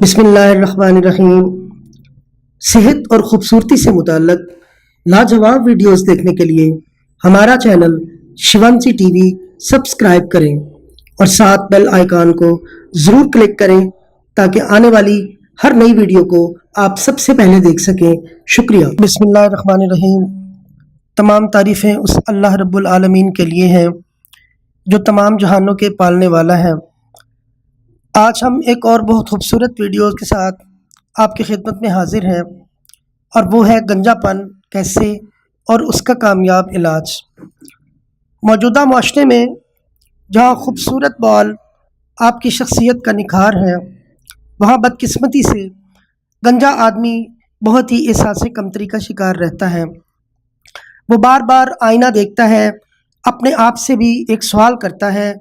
بسم اللہ الرحمن الرحیم۔ صحت اور خوبصورتی سے متعلق لاجواب ویڈیوز دیکھنے کے لیے ہمارا چینل شیونسی ٹی وی سبسکرائب کریں اور ساتھ بیل آئیکن کو ضرور کلک کریں تاکہ آنے والی ہر نئی ویڈیو کو آپ سب سے پہلے دیکھ سکیں۔ شکریہ۔ بسم اللہ الرحمن الرحیم۔ تمام تعریفیں اس اللہ رب العالمین کے لیے ہیں جو تمام جہانوں کے پالنے والا ہے۔ آج ہم ایک اور بہت خوبصورت ویڈیو کے ساتھ آپ کی خدمت میں حاضر ہیں، اور وہ ہے گنجا پن کیسے اور اس کا کامیاب علاج۔ موجودہ معاشرے میں جہاں خوبصورت بال آپ کی شخصیت کا نکھار ہے، وہاں بدقسمتی سے گنجا آدمی بہت ہی احساس کمتری کا شکار رہتا ہے۔ وہ بار بار آئینہ دیکھتا ہے، اپنے آپ سے بھی ایک سوال کرتا ہے۔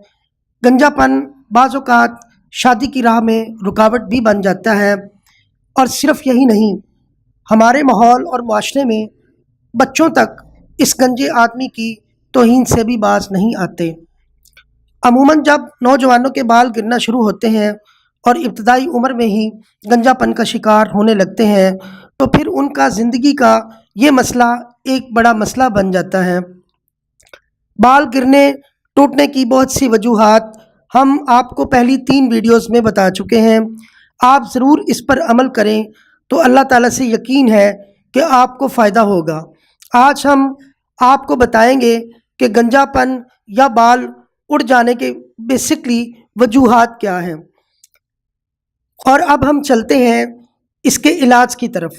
گنجا پن بعض اوقات شادی کی راہ میں رکاوٹ بھی بن جاتا ہے، اور صرف یہی نہیں، ہمارے ماحول اور معاشرے میں بچوں تک اس گنجے آدمی کی توہین سے بھی باز نہیں آتے۔ عموماً جب نوجوانوں کے بال گرنا شروع ہوتے ہیں اور ابتدائی عمر میں ہی گنجا پن کا شکار ہونے لگتے ہیں، تو پھر ان کا زندگی کا یہ مسئلہ ایک بڑا مسئلہ بن جاتا ہے۔ بال گرنے ٹوٹنے کی بہت سی وجوہات ہم آپ کو پہلی 3 ویڈیوز میں بتا چکے ہیں۔ آپ ضرور اس پر عمل کریں تو اللہ تعالیٰ سے یقین ہے کہ آپ کو فائدہ ہوگا۔ آج ہم آپ کو بتائیں گے کہ گنجا پن یا بال اڑ جانے کے بیسکلی وجوہات کیا ہیں، اور اب ہم چلتے ہیں اس کے علاج کی طرف۔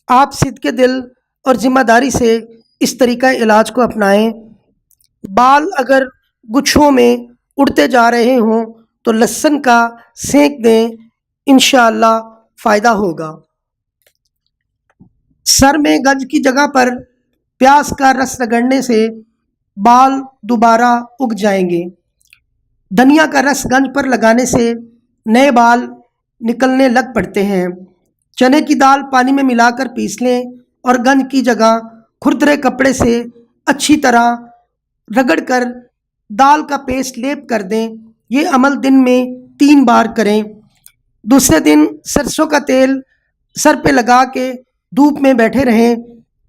آپ صدقے دل اور ذمہ داری سے اس طریقہ علاج کو اپنائیں۔ بال اگر گچھوں میں اڑتے جا رہے ہوں تو لہسن کا سینک دیں، انشاءاللہ فائدہ ہوگا۔ سر میں گنج کی جگہ پر پیاز کا رس رگڑنے سے بال دوبارہ اگ جائیں گے۔ دھنیا کا رس گنج پر لگانے سے نئے بال نکلنے لگ پڑتے ہیں۔ چنے کی دال پانی میں ملا کر پیس لیں اور گنج کی جگہ کھردرے کپڑے سے اچھی طرح رگڑ کر دال کا پیسٹ لیپ کر دیں۔ یہ عمل دن میں 3 بار کریں۔ دوسرے دن سرسوں کا تیل سر پہ لگا کے دھوپ میں بیٹھے رہیں۔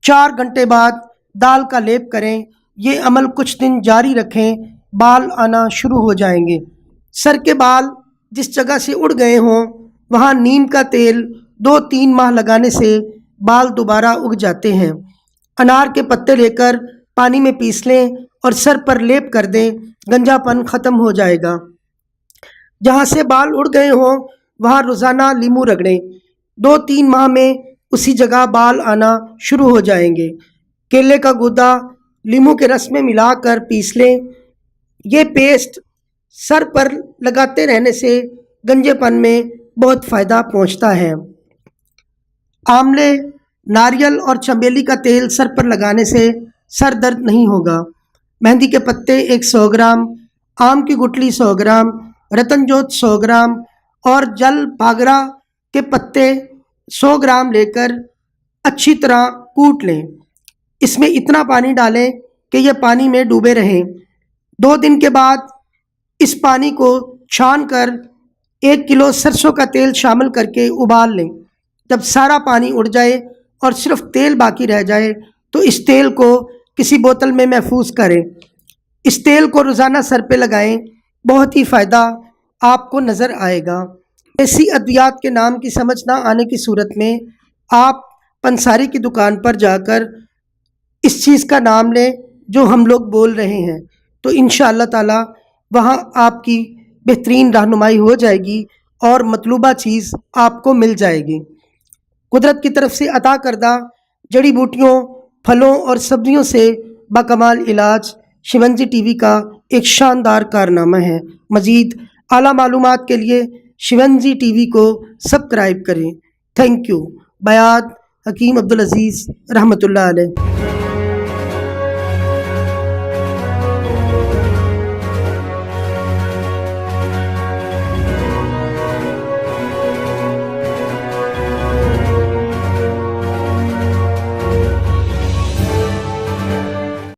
4 گھنٹے بعد دال کا لیپ کریں۔ یہ عمل کچھ دن جاری رکھیں، بال آنا شروع ہو جائیں گے۔ سر کے بال جس جگہ سے اڑ گئے ہوں وہاں نیم کا تیل 2-3 ماہ لگانے سے بال دوبارہ اگ جاتے ہیں۔ انار کے پتے لے کر پانی میں پیس لیں اور سر پر لیپ کر دیں، گنجا پن ختم ہو جائے گا۔ جہاں سے بال اڑ گئے ہوں وہاں روزانہ لیمو رگڑیں۔ 2-3 ماہ میں اسی جگہ بال آنا شروع ہو جائیں گے۔ کیلے کا گودا لیمو کے رس میں ملا کر پیس لیں۔ یہ پیسٹ سر پر لگاتے رہنے سے گنجے پن میں بہت فائدہ پہنچتا ہے۔ آملے، ناریل اور چمیلی کا تیل سر پر لگانے سے سر درد نہیں ہوگا۔ مہندی کے پتے 100 گرام، آم کی گٹلی 100 گرام، رتن جوت 100 گرام اور جل باگرا کے پتے 100 گرام لے کر اچھی طرح کوٹ لیں۔ اس میں اتنا پانی ڈالیں کہ یہ پانی میں ڈوبے رہیں۔ 2 دن کے بعد اس پانی کو چھان کر 1 کلو سرسوں کا تیل شامل کر کے ابال لیں۔ جب سارا پانی اڑ جائے اور صرف تیل باقی رہ جائے تو اس تیل کو کسی بوتل میں محفوظ کریں۔ اس تیل کو روزانہ سر پہ لگائیں، بہت ہی فائدہ آپ کو نظر آئے گا۔ ایسی ادویات کے نام کی سمجھ نہ آنے کی صورت میں آپ پنساری کی دکان پر جا کر اس چیز کا نام لیں جو ہم لوگ بول رہے ہیں، تو انشاءاللہ تعالی وہاں آپ کی بہترین رہنمائی ہو جائے گی اور مطلوبہ چیز آپ کو مل جائے گی۔ قدرت کی طرف سے عطا کردہ جڑی بوٹیوں، پھلوں اور سبزیوں سے باکمال علاج شیونسی ٹی وی کا ایک شاندار کارنامہ ہے۔ مزید اعلیٰ معلومات کے لیے شیونسی ٹی وی کو سبسکرائب کریں۔ Thank you. بیات حکیم عبدالعزیز رحمۃ اللہ علیہ۔